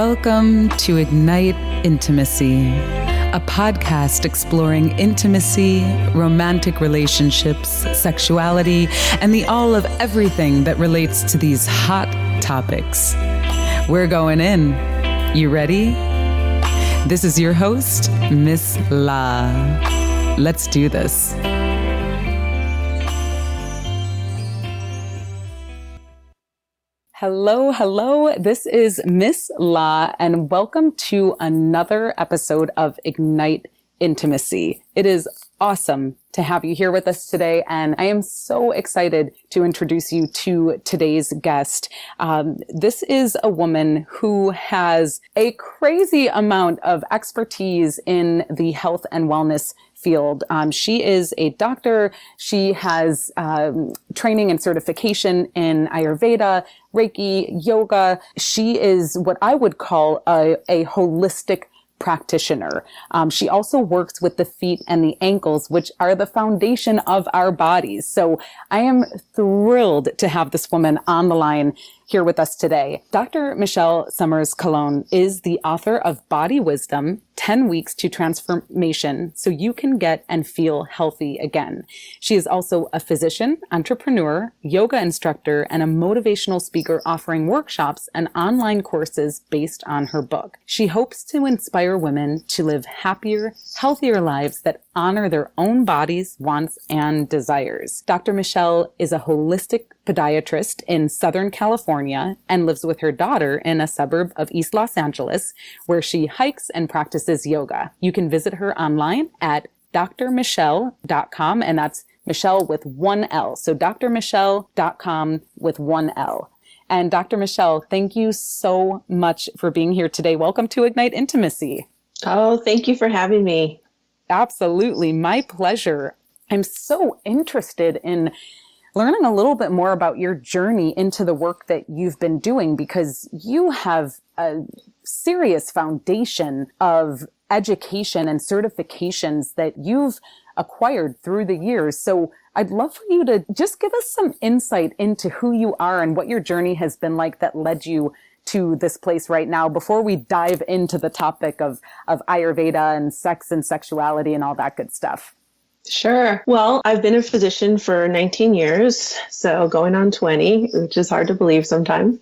Welcome to Ignite Intimacy, a podcast exploring intimacy, romantic relationships, sexuality, and the all of everything that relates to these hot topics. We're going in. You ready? This is your host, Miss La. Let's do this. Hello. This is Miss La, and welcome to another episode of Ignite Intimacy. It is awesome to have you here with us today, and I am so excited to introduce you to today's guest. This is a woman who has a crazy amount of expertise in the health and wellness field. She is a doctor. She has training and certification in Ayurveda, Reiki, yoga. She is what I would call a holistic practitioner. She also works with the feet and the ankles, which are the foundation of our bodies. So I am thrilled to have this woman on the line here with us today. Dr. Michele Summers Colon is the author of Body Wisdom, 10 Weeks to Transformation so you can get and feel healthy again. She is also a physician, entrepreneur, yoga instructor, and a motivational speaker offering workshops and online courses based on her book. She hopes to inspire women to live happier, healthier lives that honor their own bodies, wants, and desires. Dr. Michele is a holistic podiatrist in Southern California and lives with her daughter in a suburb of East Los Angeles, where she hikes and practices yoga. You can visit her online at drmichele.com, and that's Michele with one L. So drmichele.com with one L. And Dr. Michele, thank you so much for being here today. Welcome to Ignite Intimacy. Oh, thank you for having me. Absolutely. My pleasure. I'm so interested in learning a little bit more about your journey into the work that you've been doing, because you have a serious foundation of education and certifications that you've acquired through the years. So I'd love for you to just give us some insight into who you are and what your journey has been like that led you to this place right now, before we dive into the topic of Ayurveda and sex and sexuality and all that good stuff. Sure. Well, I've been a physician for 19 years, so going on 20, which is hard to believe sometimes.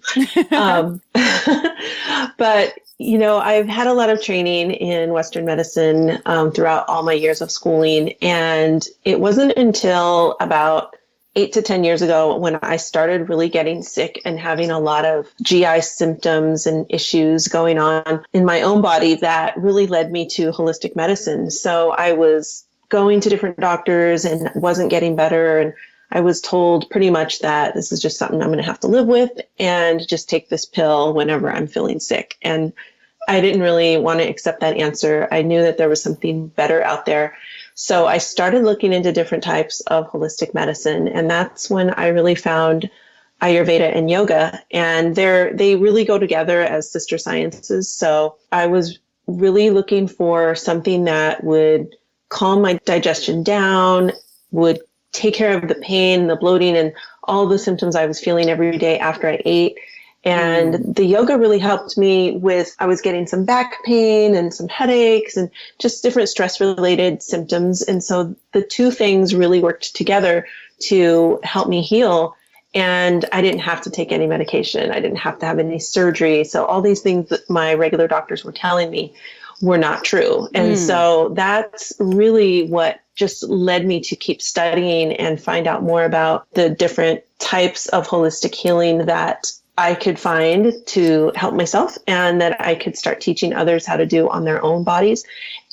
But, I've had a lot of training in Western medicine throughout all my years of schooling. And it wasn't until about 8 to 10 years ago when I started really getting sick and having a lot of GI symptoms and issues going on in my own body that really led me to holistic medicine. So I was going to different doctors and wasn't getting better. And I was told pretty much that this is just something I'm going to have to live with and just take this pill whenever I'm feeling sick. And I didn't really want to accept that answer. I knew that there was something better out there. So I started looking into different types of holistic medicine. And that's when I really found Ayurveda and yoga. And they really go together as sister sciences. So I was really looking for something that would calm my digestion down, would take care of the pain, the bloating, and all the symptoms I was feeling every day after I ate. And the yoga really helped me with, I was getting some back pain and some headaches and just different stress-related symptoms. And so the two things really worked together to help me heal. And I didn't have to take any medication. I didn't have to have any surgery. So all these things that my regular doctors were telling me were not true. And so that's really what just led me to keep studying and find out more about the different types of holistic healing that I could find to help myself and that I could start teaching others how to do on their own bodies.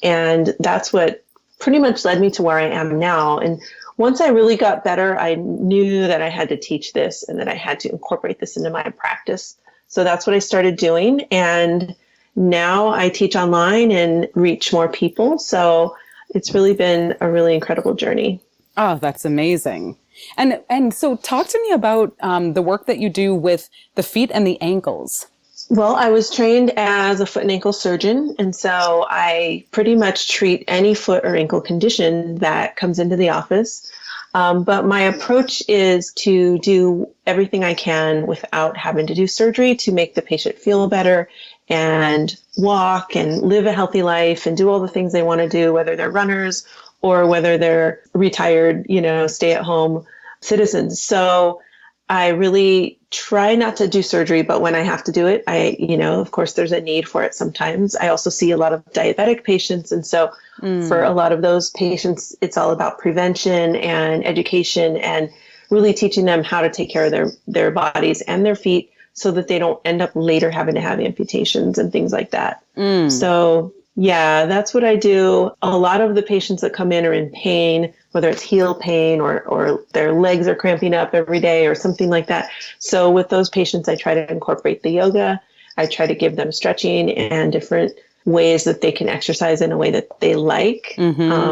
And that's what pretty much led me to where I am now. And once I really got better, I knew that I had to teach this and that I had to incorporate this into my practice. So that's what I started doing. And now I teach online and reach more people. So it's really been a really incredible journey. Oh, that's amazing. And so talk to me about the work that you do with the feet and the ankles. Well, I was trained as a foot and ankle surgeon. And so I pretty much treat any foot or ankle condition that comes into the office. But my approach is to do everything I can without having to do surgery to make the patient feel better and walk and live a healthy life and do all the things they want to do, whether they're runners or whether they're retired, stay at home citizens. So I really try not to do surgery, but when I have to do it, of course, there's a need for it sometimes. I also see a lot of diabetic patients. And so for a lot of those patients, it's all about prevention and education and really teaching them how to take care of their bodies and their feet so that they don't end up later having to have amputations and things like that. So yeah, that's what I do. A lot of the patients that come in are in pain, whether it's heel pain or their legs are cramping up every day or something like that. So with those patients, I try to incorporate the yoga. I try to give them stretching and different ways that they can exercise in a way that they like.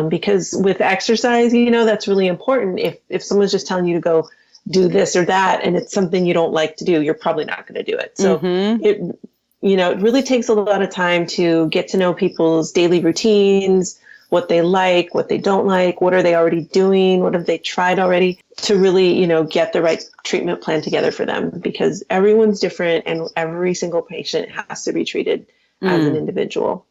Because with exercise, that's really important. If someone's just telling you to go do this or that, and it's something you don't like to do, you're probably not going to do it. So it really takes a lot of time to get to know people's daily routines, what they like, what they don't like, what are they already doing, what have they tried already, to really, get the right treatment plan together for them, because everyone's different and every single patient has to be treated as an individual.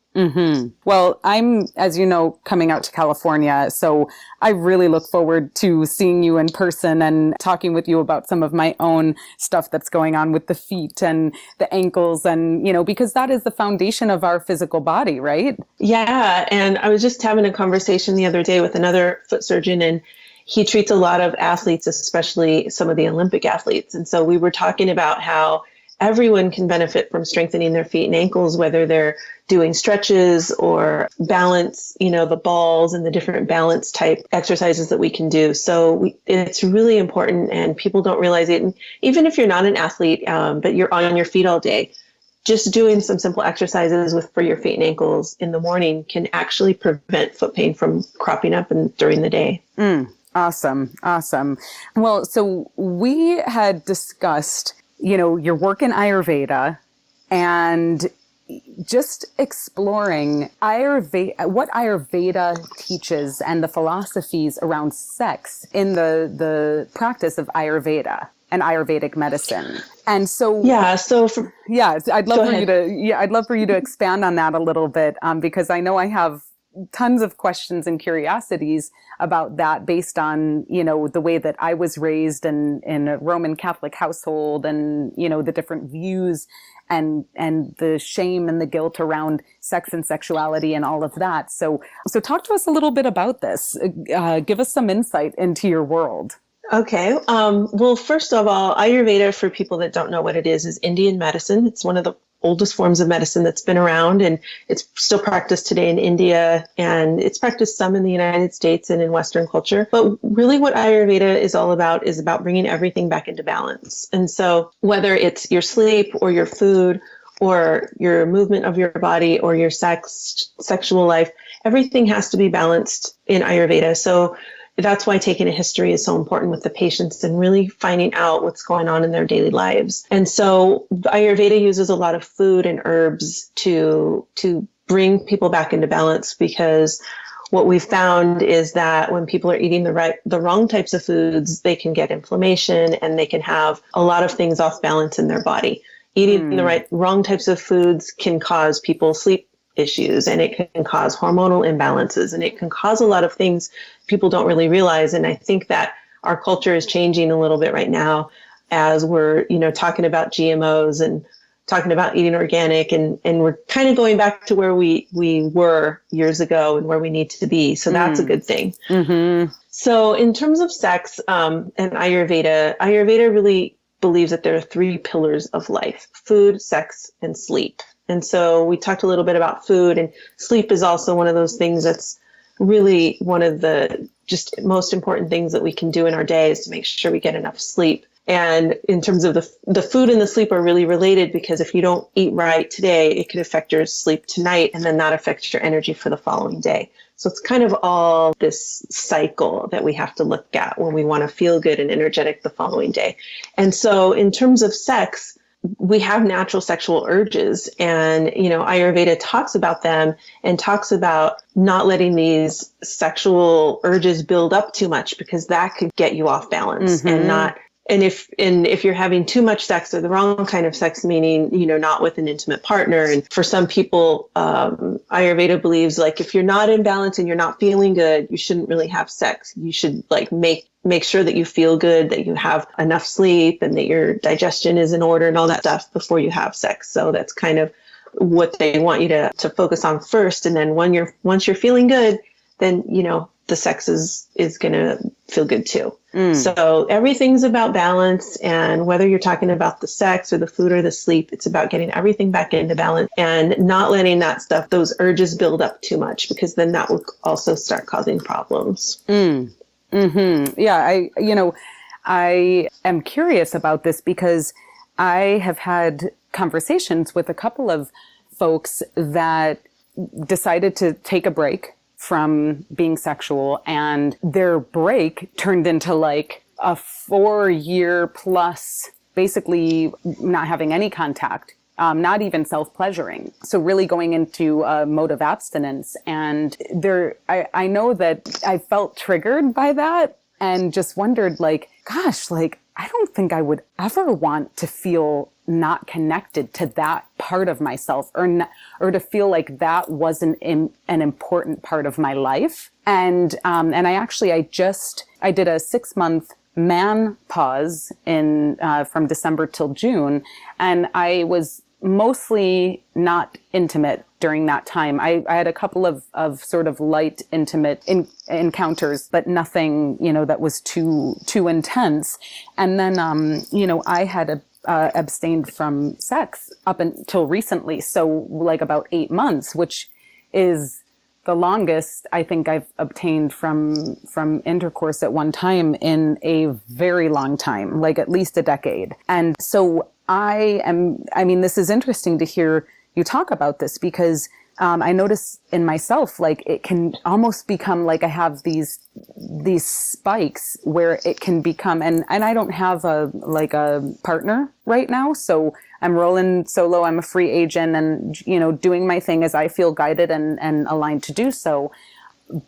Well, I'm, as you know, coming out to California, so I really look forward to seeing you in person and talking with you about some of my own stuff that's going on with the feet and the ankles and, because that is the foundation of our physical body, right? Yeah. And I was just having a conversation the other day with another foot surgeon, and he treats a lot of athletes, especially some of the Olympic athletes. And so we were talking about how everyone can benefit from strengthening their feet and ankles, whether they're doing stretches or balance, the balls and the different balance type exercises that we can do. So it's really important, and people don't realize it. And even if you're not an athlete, but you're on your feet all day, just doing some simple exercises for your feet and ankles in the morning can actually prevent foot pain from cropping up during the day. Awesome. Well, so we had discussed your work in Ayurveda and just exploring what Ayurveda teaches and the philosophies around sex in the practice of Ayurveda and Ayurvedic medicine. And so, I'd love for you to expand on that a little bit, because I know I have tons of questions and curiosities about that based on, the way that I was raised in a Roman Catholic household and, the different views and the shame and the guilt around sex and sexuality and all of that. So talk to us a little bit about this. Give us some insight into your world. Okay. Well, first of all, Ayurveda, for people that don't know what it is Indian medicine. It's one of the oldest forms of medicine that's been around, and it's still practiced today in India, and it's practiced some in the United States and in Western culture. But really what Ayurveda is all about is about bringing everything back into balance. And so whether it's your sleep or your food or your movement of your body or your sexual life, everything has to be balanced in Ayurveda. So that's why taking a history is so important with the patients and really finding out what's going on in their daily lives. And so Ayurveda uses a lot of food and herbs to bring people back into balance, because what we've found is that when people are eating the wrong types of foods, they can get inflammation and they can have a lot of things off balance in their body. Eating the wrong types of foods can cause people sleep issues, and it can cause hormonal imbalances, and it can cause a lot of things people don't really realize. And I think that our culture is changing a little bit right now as we're, talking about GMOs and talking about eating organic, and we're kind of going back to where we were years ago and where we need to be. So that's a good thing. So in terms of sex and Ayurveda really believes that there are three pillars of life: food, sex, and sleep. And so we talked a little bit about food, and sleep is also one of those things that's really one of the just most important things that we can do in our day, is to make sure we get enough sleep. And in terms of the food and the sleep are really related, because if you don't eat right today, it could affect your sleep tonight and then not affect your energy for the following day. So it's kind of all this cycle that we have to look at when we want to feel good and energetic the following day. And so in terms of sex, we have natural sexual urges, and, Ayurveda talks about them and talks about not letting these sexual urges build up too much, because that could get you off balance and if you're having too much sex, or the wrong kind of sex, meaning, not with an intimate partner. And for some people, Ayurveda believes, like, if you're not in balance and you're not feeling good, you shouldn't really have sex. You should, like, make sure that you feel good, that you have enough sleep, and that your digestion is in order and all that stuff before you have sex. So that's kind of what they want you to focus on first. And then once you're feeling good, then, the sex is going to feel good too. So everything's about balance. And whether you're talking about the sex or the food or the sleep, it's about getting everything back into balance and not letting those urges build up too much, because then that will also start causing problems. Yeah. I am curious about this because I have had conversations with a couple of folks that decided to take a break from being sexual, and their break turned into like a 4-year plus, basically not having any contact, not even self-pleasuring. So really going into a mode of abstinence. And I know that I felt triggered by that and just wondered, like, gosh, like, I don't think I would ever want to feel not connected to that part of myself, or to feel like that wasn't an important part of my life. And I did a 6-month man pause from December till June. And I was mostly not intimate during that time. I had a couple of sort of light intimate encounters, but nothing, that was too intense. And then, I had abstained from sex up until recently. So like about 8 months, which is the longest I think I've obtained from intercourse at one time in a very long time, like at least a decade. And so this is interesting to hear you talk about this, because I notice in myself, like, it can almost become like I have these spikes where it can become, and I don't have a partner right now. So I'm rolling solo. I'm a free agent and, doing my thing as I feel guided and aligned to do so.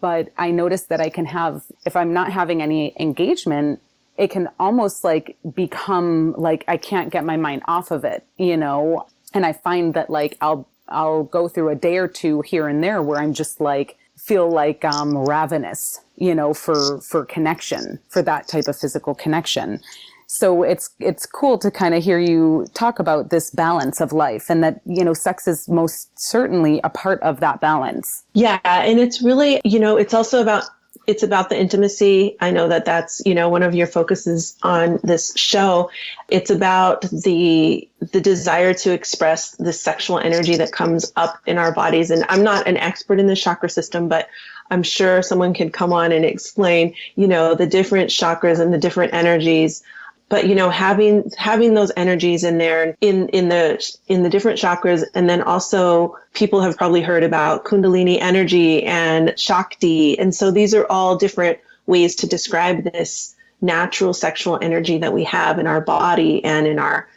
But I notice that I can have, if I'm not having any engagement, it can almost like become like I can't get my mind off of it, And I find that, like, I'll go through a day or two here and there where I'm just like, feel like ravenous, for connection, for that type of physical connection. So it's cool to kind of hear you talk about this balance of life, and that, sex is most certainly a part of that balance. Yeah. And it's really, it's also about the intimacy. I know that that's, one of your focuses on this show. It's about the desire to express the sexual energy that comes up in our bodies. And I'm not an expert in the chakra system, but I'm sure someone could come on and explain, the different chakras and the different energies. But, having those energies in there in the different chakras. And then also people have probably heard about Kundalini energy and Shakti. And so these are all different ways to describe this natural sexual energy that we have in our body and in our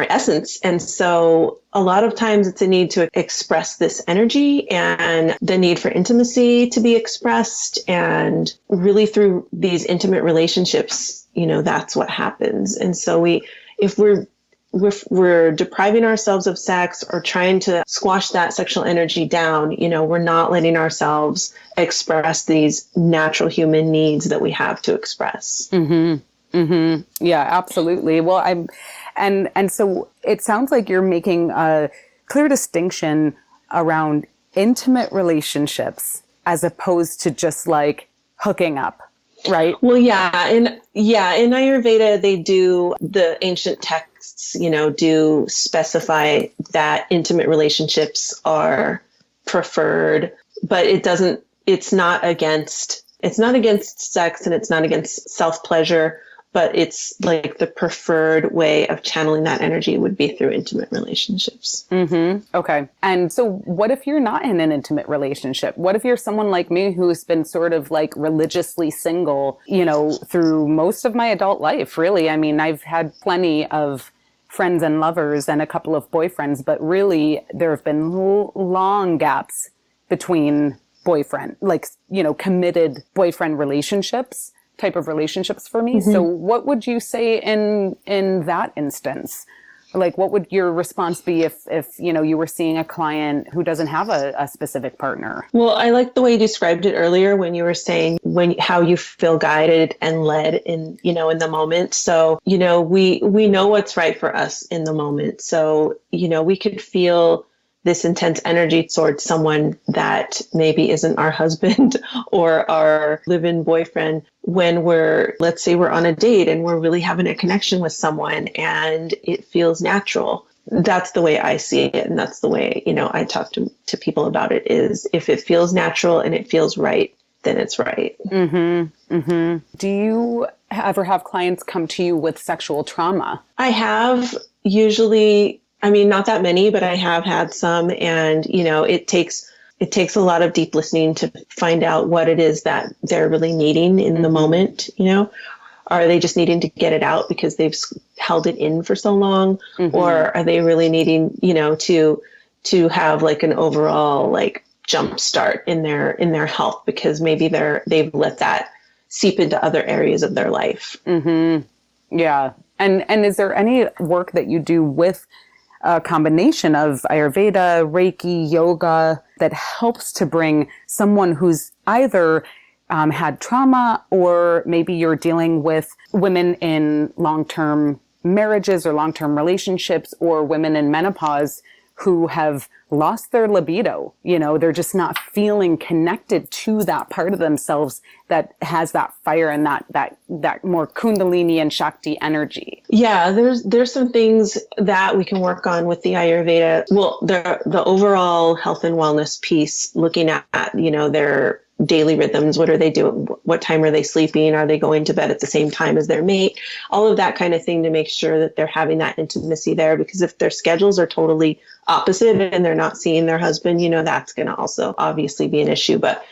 essence. And so a lot of times it's a need to express this energy and the need for intimacy to be expressed. And really through these intimate relationships, that's what happens. And so if we're depriving ourselves of sex or trying to squash that sexual energy down, we're not letting ourselves express these natural human needs that we have to express. Mm-hmm. Mm-hmm. Yeah, absolutely. Well, and so it sounds like you're making a clear distinction around intimate relationships as opposed to just like hooking up. Right. Well, yeah. In Ayurveda, they do, the ancient texts, do specify that intimate relationships are preferred, but it's not against sex, and it's not against self-pleasure, but it's like the preferred way of channeling that energy would be through intimate relationships. Mm-hmm. Okay. And so what if you're not in an intimate relationship? What if you're someone like me who's been sort of like religiously single, through most of my adult life, really? I mean, I've had plenty of friends and lovers and a couple of boyfriends, but really there have been long gaps between boyfriend, like, committed boyfriend relationships, type of relationships for me. So what would you say in that instance? Like, what would your response be if you were seeing a client who doesn't have a specific partner? Well, I like the way you described it earlier when you were saying how you feel guided and led in the moment. So, we know what's right for us in the moment. So, we could feel this intense energy towards someone that maybe isn't our husband or our live-in boyfriend when let's say we're on a date and we're really having a connection with someone and it feels natural. That's the way I see it. And that's the way, I talk to people about it is if it feels natural and it feels right, then it's right. Do you ever have clients come to you with sexual trauma? I have usually, not that many, but I have had some. And, it takes a lot of deep listening to find out what it is that they're really needing in the moment. Are they just needing to get it out because they've held it in for so long? Or are they really needing, to have like an overall like jump start in their health because maybe they've let that seep into other areas of their life. Yeah. And is there any work that you do with a combination of Ayurveda, Reiki, yoga that helps to bring someone who's either had trauma, or maybe you're dealing with women in long-term marriages or long-term relationships, or women in menopause who have lost their libido? They're just not feeling connected to that part of themselves that has that fire and that more Kundalini and Shakti energy. Yeah, there's some things that we can work on with the Ayurveda. Well, the overall health and wellness piece, looking at their daily rhythms. What are they doing? What time are they sleeping? Are they going to bed at the same time as their mate? All of that kind of thing to make sure that they're having that intimacy there. Because if their schedules are totally opposite and they're not seeing their husband, that's going to also obviously be an issue. But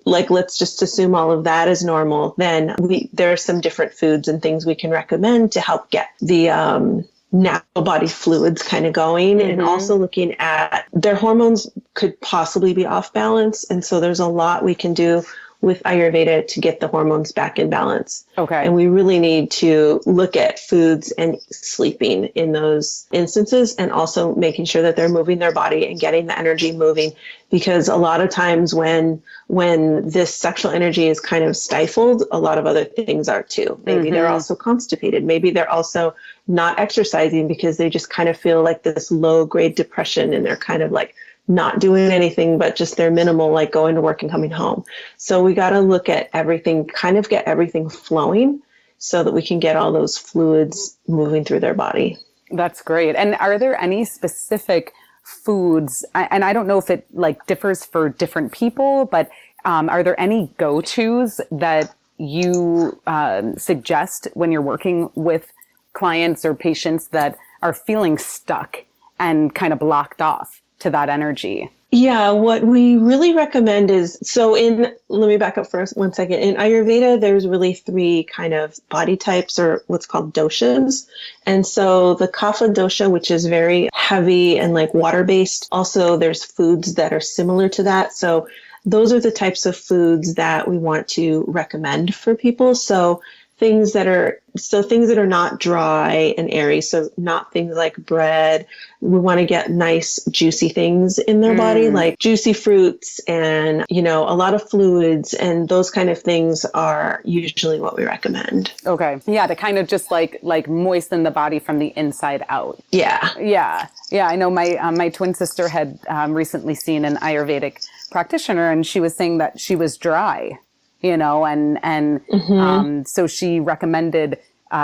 let's just assume all of that is normal. Then there are some different foods and things we can recommend to help get the natural body fluids kind of going, and also looking at their hormones could possibly be off balance. And so there's a lot we can do with Ayurveda to get the hormones back in balance. Okay. And we really need to look at foods and sleeping in those instances, and also making sure that they're moving their body and getting the energy moving. Because a lot of times when this sexual energy is kind of stifled, a lot of other things are too. Maybe they're also constipated. Maybe they're also not exercising because they just kind of feel like this low grade depression, and they're kind of like not doing anything but just their minimal, like going to work and coming home. So we got to look at everything, kind of get everything flowing so that we can get all those fluids moving through their body. That's great. And are there any specific foods, and I don't know if it like differs for different people, but are there any go-tos that you suggest when you're working with clients or patients that are feeling stuck and kind of blocked off to that energy? Yeah, what we really recommend is, let me back up first 1 second. In Ayurveda, there's really 3 kind of body types, or what's called doshas. And so the kapha dosha, which is very heavy and like water-based, also there's foods that are similar to that. So those are the types of foods that we want to recommend for people. So things that are not dry and airy. So not things like bread. We want to get nice, juicy things in their body, like juicy fruits and, a lot of fluids, and those kind of things are usually what we recommend. Okay. Yeah. To kind of just like moisten the body from the inside out. Yeah. Yeah. Yeah. I know my twin sister had recently seen an Ayurvedic practitioner, and she was saying that she was dry. So she recommended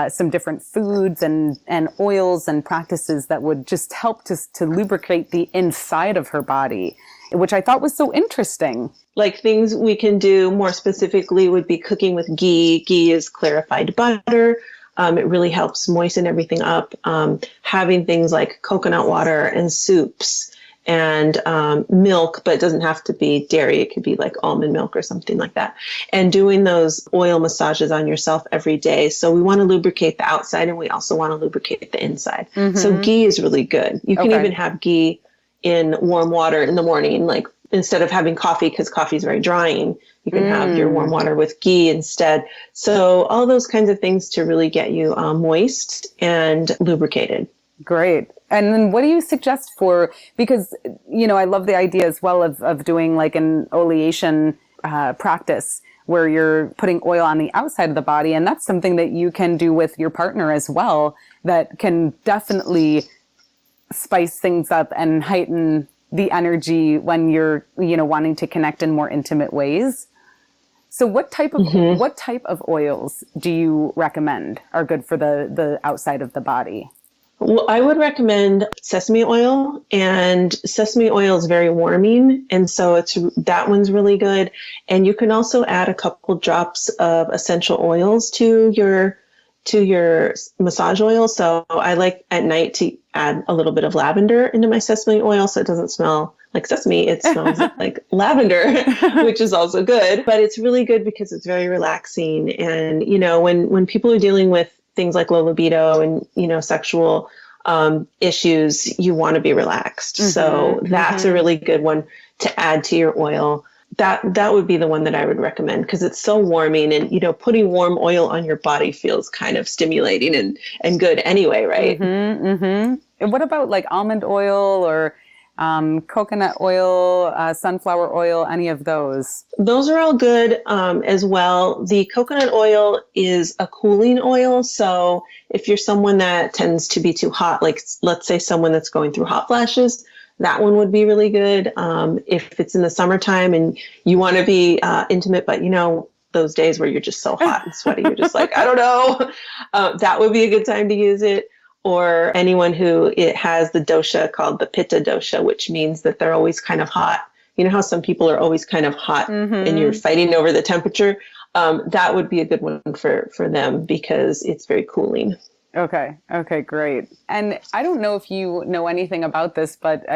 some different foods and oils and practices that would just help to lubricate the inside of her body, which I thought was so interesting. Like things we can do more specifically would be cooking with ghee. Ghee is clarified butter. It really helps moisten everything up. Having things like coconut water and soups and milk, but it doesn't have to be dairy. It could be like almond milk or something like that. And doing those oil massages on yourself every day. So we want to lubricate the outside and we also want to lubricate the inside. So ghee is really good. You can even have ghee in warm water in the morning, like instead of having coffee, because coffee is very drying, you can have your warm water with ghee instead. So all those kinds of things to really get you moist and lubricated. Great. And then what do you suggest for, because, I love the idea as well of doing like an oleation practice where you're putting oil on the outside of the body. And that's something that you can do with your partner as well, that can definitely spice things up and heighten the energy when you're, wanting to connect in more intimate ways. So what type of oils do you recommend are good for the outside of the body? Well, I would recommend sesame oil, and sesame oil is very warming. And so that one's really good. And you can also add a couple drops of essential oils to your massage oil. So I like at night to add a little bit of lavender into my sesame oil so it doesn't smell like sesame. It smells like lavender, which is also good. But it's really good because it's very relaxing. And, when people are dealing with things like low libido and, sexual issues, you want to be relaxed. So that's a really good one to add to your oil. That would be the one that I would recommend because it's so warming, and, putting warm oil on your body feels kind of stimulating and good anyway, right? And what about like almond oil or coconut oil, sunflower oil, any of those? Those are all good as well. The coconut oil is a cooling oil. So if you're someone that tends to be too hot, like let's say someone that's going through hot flashes, that one would be really good. If it's in the summertime and you want to be intimate, but those days where you're just so hot and sweaty, you're just like, I don't know, that would be a good time to use it. Or anyone who it has the dosha called the pitta dosha, which means that they're always kind of hot. You know how some people are always kind of hot and you're fighting over the temperature? That would be a good one for them because it's very cooling. Okay, great. And I don't know if you know anything about this, but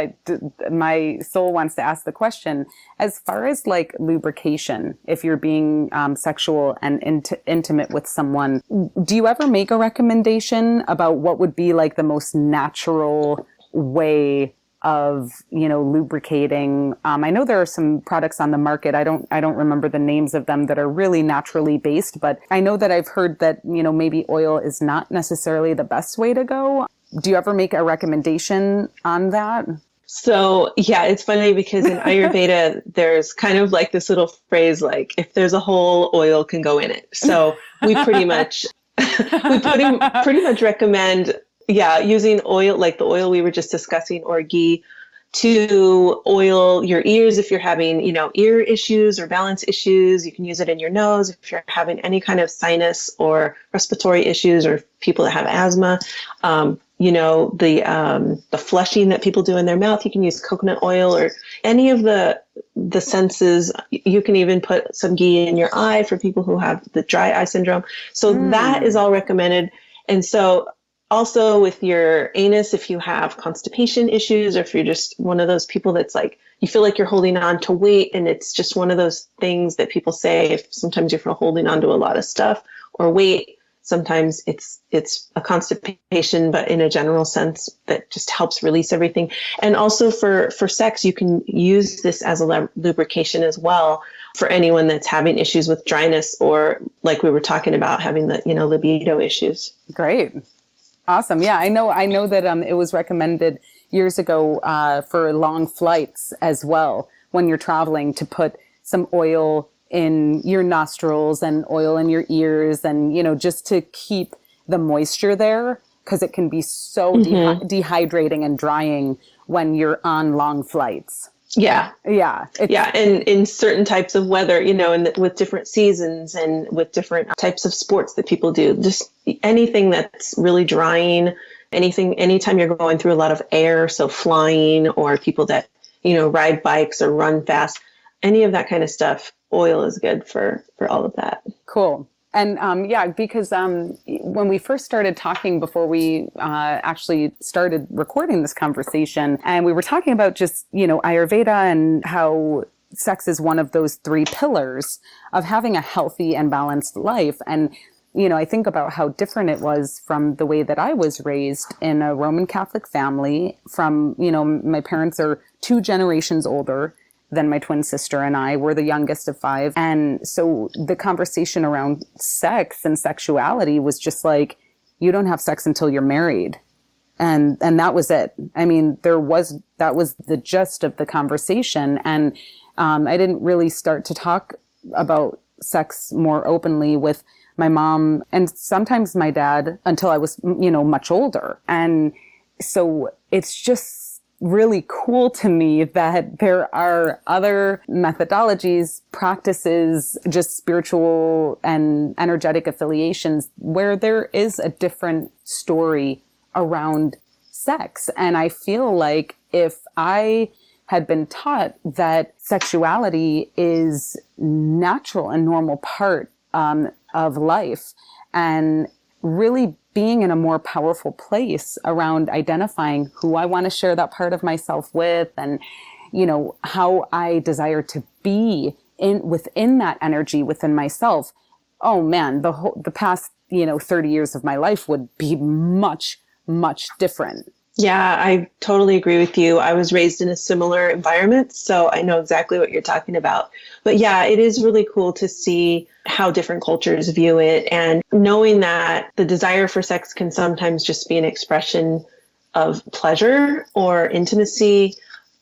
my soul wants to ask the question. As far as like lubrication, if you're being sexual and intimate with someone, do you ever make a recommendation about what would be like the most natural way of, lubricating? I know there are some products on the market. I don't remember the names of them that are really naturally based, but I know that I've heard that, maybe oil is not necessarily the best way to go. Do you ever make a recommendation on that? So yeah, it's funny because in Ayurveda, there's kind of like this little phrase, like if there's a hole, oil can go in it. So we pretty much recommend using oil, like the oil we were just discussing, or ghee, to oil your ears if you're having, ear issues or balance issues. You can use it in your nose if you're having any kind of sinus or respiratory issues, or people that have asthma. The flushing that people do in their mouth, you can use coconut oil, or any of the senses. You can even put some ghee in your eye for people who have the dry eye syndrome. So that is all recommended. And so also with your anus, if you have constipation issues, or if you're just one of those people that's like, you feel like you're holding on to weight, and it's just one of those things that people say, if sometimes you feel holding on to a lot of stuff or weight, sometimes it's a constipation, but in a general sense that just helps release everything. And also for sex, you can use this as a lubrication as well for anyone that's having issues with dryness, or like we were talking about, having the, libido issues. Great. Awesome. Yeah, I know that it was recommended years ago for long flights as well, when you're traveling, to put some oil in your nostrils and oil in your ears, and, just to keep the moisture there, because it can be so dehydrating and drying when you're on long flights. Yeah. And in certain types of weather, and with different seasons and with different types of sports that people do, just anything that's really drying, anytime you're going through a lot of air, so flying, or people that, ride bikes or run fast, any of that kind of stuff, oil is good for all of that. Cool. And yeah, because when we first started talking before we actually started recording this conversation, and we were talking about just, Ayurveda and how sex is one of those three pillars of having a healthy and balanced life. And, I think about how different it was from the way that I was raised in a Roman Catholic family from, my parents are 2 generations older than my twin sister and I. Were the youngest of 5. And so the conversation around sex and sexuality was just like, you don't have sex until you're married. And that was it. I mean, that was the gist of the conversation. And I didn't really start to talk about sex more openly with my mom and sometimes my dad until I was, much older. And so it's just really cool to me that there are other methodologies, practices, just spiritual and energetic affiliations where there is a different story around sex. And I feel like if I had been taught that sexuality is natural and normal part of life, and really being in a more powerful place around identifying who I want to share that part of myself with, and, how I desire to be within that energy within myself. Oh man, the past, 30 years of my life would be much, much different. Yeah, I totally agree with you. I was raised in a similar environment, so I know exactly what you're talking about. But yeah, it is really cool to see how different cultures view it, and knowing that the desire for sex can sometimes just be an expression of pleasure or intimacy,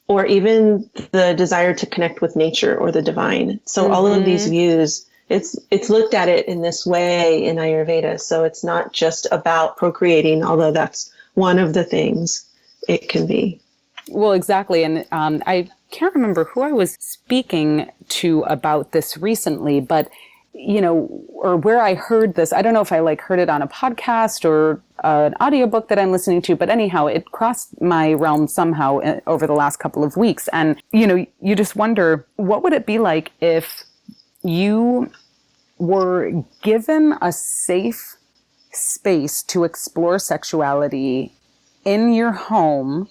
or even the desire to connect with nature or the divine. So all of these views, it's looked at it in this way in Ayurveda. So it's not just about procreating, although that's one of the things it can be. Well, exactly. And I can't remember who I was speaking to about this recently, but, or where I heard this. I don't know if I heard it on a podcast or an audiobook that I'm listening to, but anyhow, it crossed my realm somehow over the last couple of weeks. And, you just wonder, what would it be like if you were given a safe space to explore sexuality in your home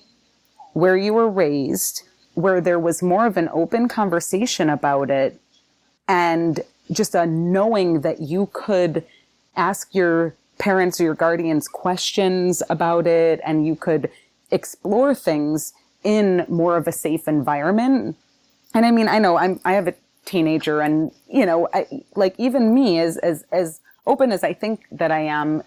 where you were raised, where there was more of an open conversation about it, and just a knowing that you could ask your parents or your guardians questions about it, and you could explore things in more of a safe environment. And I mean, I know I have a teenager, and even me, as open as I think that I am,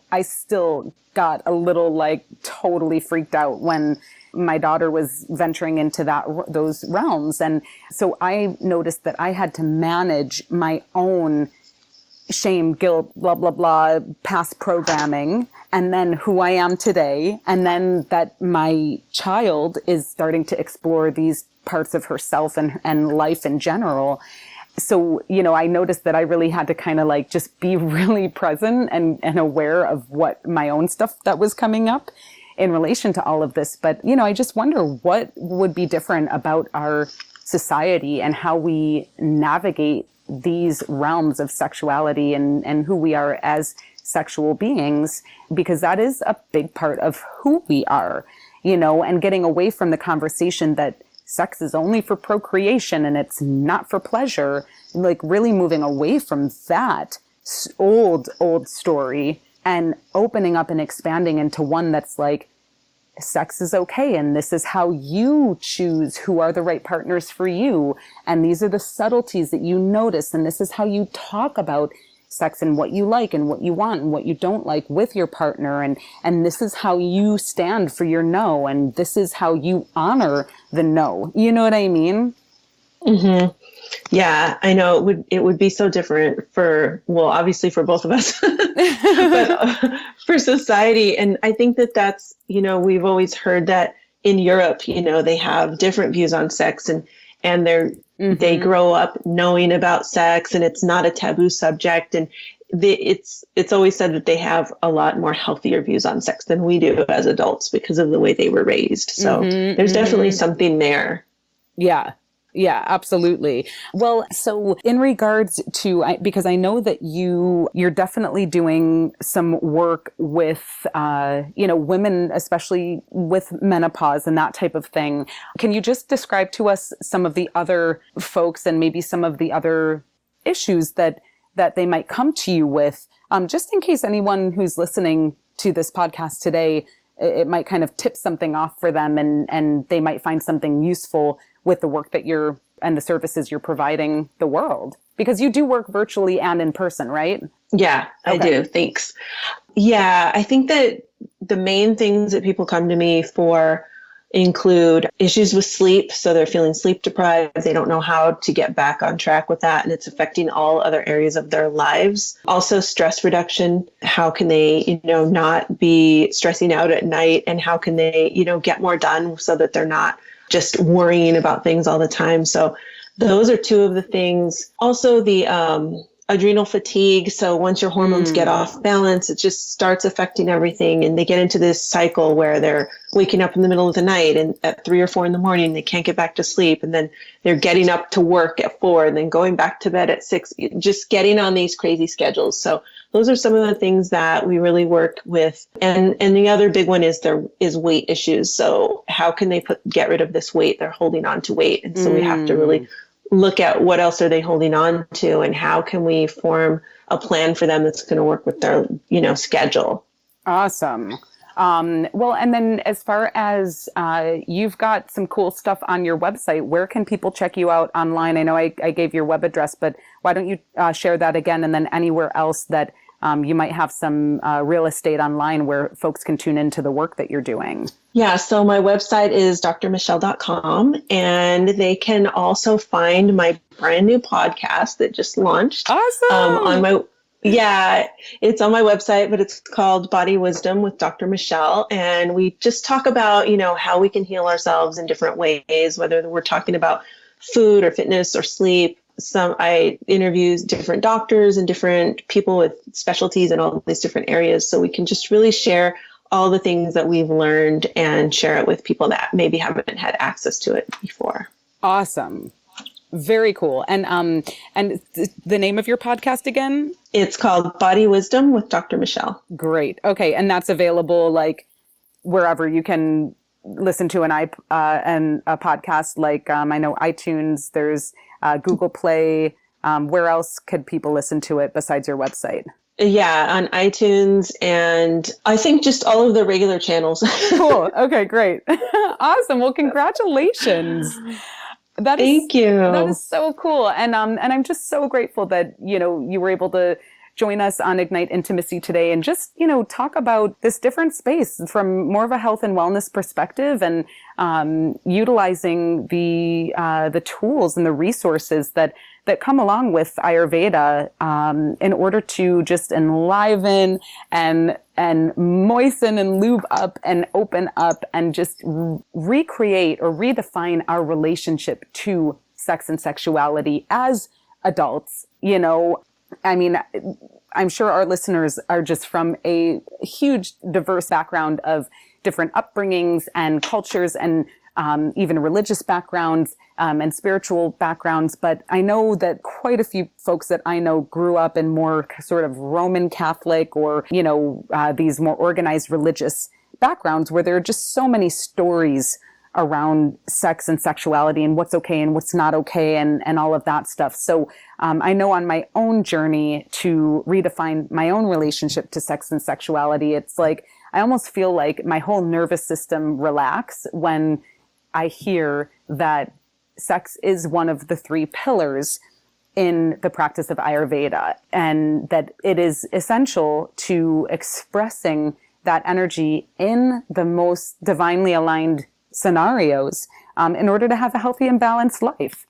I still got a little totally freaked out when my daughter was venturing into those realms. And so I noticed that I had to manage my own shame, guilt, blah, blah, blah, past programming, and then who I am today. And then that my child is starting to explore these parts of herself and life in general. So, I noticed that I really had to kind of just be really present and aware of what my own stuff that was coming up in relation to all of this. But, I just wonder what would be different about our society and how we navigate these realms of sexuality and who we are as sexual beings, because that is a big part of who we are, and getting away from the conversation that sex is only for procreation and it's not for pleasure, really moving away from that old story and opening up and expanding into one that's sex is okay, and this is how you choose who are the right partners for you, and these are the subtleties that you notice, and this is how you talk about sex and what you like and what you want and what you don't like with your partner, and this is how you stand for your no, and this is how you honor the no. You know what I mean? Mm-hmm. Yeah, I know it would be so different obviously for both of us, but for society. And I think that's, we've always heard that in Europe, they have different views on sex, and they grow up knowing about sex, and it's not a taboo subject. And it's always said that they have a lot more healthier views on sex than we do as adults because of the way they were raised. So there's definitely something there. Yeah. Yeah, absolutely. Well, so in regards to, because I know that you're definitely doing some work with, women, especially with menopause and that type of thing. Can you just describe to us some of the other folks and maybe some of the other issues that they might come to you with, just in case anyone who's listening to this podcast today, it might kind of tip something off for them and they might find something useful with the work that and the services you're providing the world, because you do work virtually and in person, right? Yeah, I do. Thanks. Yeah, I think that the main things that people come to me for include issues with sleep. So they're feeling sleep deprived. They don't know how to get back on track with that. And it's affecting all other areas of their lives. Also stress reduction. How can they, not be stressing out at night, and how can they, get more done so that they're not just worrying about things all the time. So those are two of the things. Also the adrenal fatigue. So once your hormones get off balance, it just starts affecting everything. And they get into this cycle where they're waking up in the middle of the night and at 3 or 4 in the morning, they can't get back to sleep. And then they're getting up to work at 4 and then going back to bed at 6, just getting on these crazy schedules. So those are some of the things that we really work with. And the other big one is weight issues. So how can they get rid of this weight? They're holding on to weight. And so we have to really look at what else are they holding on to and how can we form a plan for them that's going to work with their, schedule. Awesome. Well, and then as far as you've got some cool stuff on your website, where can people check you out online? I know I gave your web address, but why don't you share that again? And then anywhere else that you might have some real estate online where folks can tune into the work that you're doing. Yeah, so my website is drmichele.com, and they can also find my brand new podcast that just launched. Awesome. It's on my website, but it's called Body Wisdom with Dr. Michele. And we just talk about, how we can heal ourselves in different ways, whether we're talking about food or fitness or sleep. I interview different doctors and different people with specialties in all these different areas. So we can just really share all the things that we've learned and share it with people that maybe haven't had access to it before. Awesome. Very cool. And the name of your podcast again? It's called Body Wisdom with Dr. Michele. Great. Okay. And that's available like wherever you can listen to a podcast, like I know iTunes, there's Google Play. Where else could people listen to it besides your website? Yeah, on iTunes, and I think just all of the regular channels. Cool. Okay, great. Awesome. Well, congratulations. Thank you. That is so cool. And I'm just so grateful that, you were able to join us on Ignite Intimacy today and just, talk about this different space from more of a health and wellness perspective, and utilizing the tools and the resources that come along with Ayurveda in order to just enliven and moisten and lube up and open up and just recreate or redefine our relationship to sex and sexuality as adults. I mean, I'm sure our listeners are just from a huge, diverse background of different upbringings and cultures and even religious backgrounds and spiritual backgrounds. But I know that quite a few folks that I know grew up in more sort of Roman Catholic or, these more organized religious backgrounds where there are just so many stories around sex and sexuality and what's okay and what's not okay and all of that stuff. So I know on my own journey to redefine my own relationship to sex and sexuality, it's like I almost feel like my whole nervous system relax when I hear that sex is one of the 3 pillars in the practice of Ayurveda, and that it is essential to expressing that energy in the most divinely aligned scenarios in order to have a healthy and balanced life.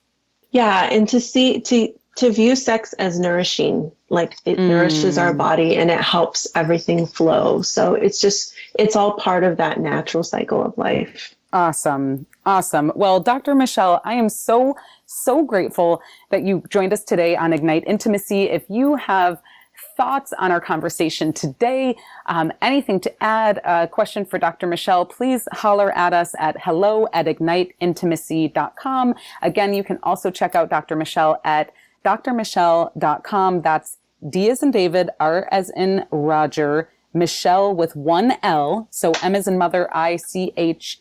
Yeah, and to view sex as nourishing, like it nourishes our body and it helps everything flow. So it's all part of that natural cycle of life. Awesome. Well, Dr. Michele, I am so grateful that you joined us today on Ignite Intimacy. If you have thoughts on our conversation today, anything to add, a question for Dr. Michele, please holler at us at hello@igniteintimacy.com. Again, you can also check out Dr. Michele at drmichele.com. That's D as in David, R as in Roger, Michele with one L. So M as in mother, ICHELE.com.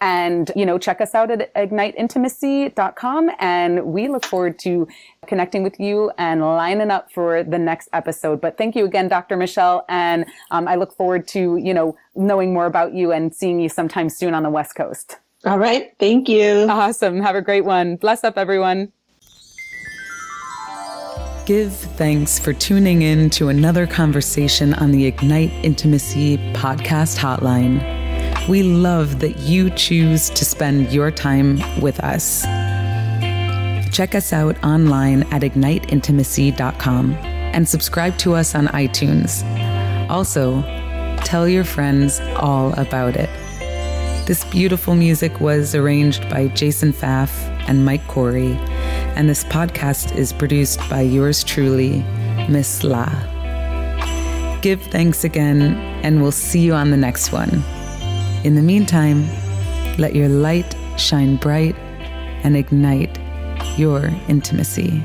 And, check us out at igniteintimacy.com. And we look forward to connecting with you and lining up for the next episode. But thank you again, Dr. Michele. And I look forward to, knowing more about you and seeing you sometime soon on the West Coast. All right. Thank you. Awesome. Have a great one. Bless up, everyone. Give thanks for tuning in to another conversation on the Ignite Intimacy podcast hotline. We love that you choose to spend your time with us. Check us out online at igniteintimacy.com and subscribe to us on iTunes. Also, tell your friends all about it. This beautiful music was arranged by Jason Pfaff and Mike Corey, and this podcast is produced by yours truly, Miss La. Give thanks again, and we'll see you on the next one. In the meantime, let your light shine bright and ignite your intimacy.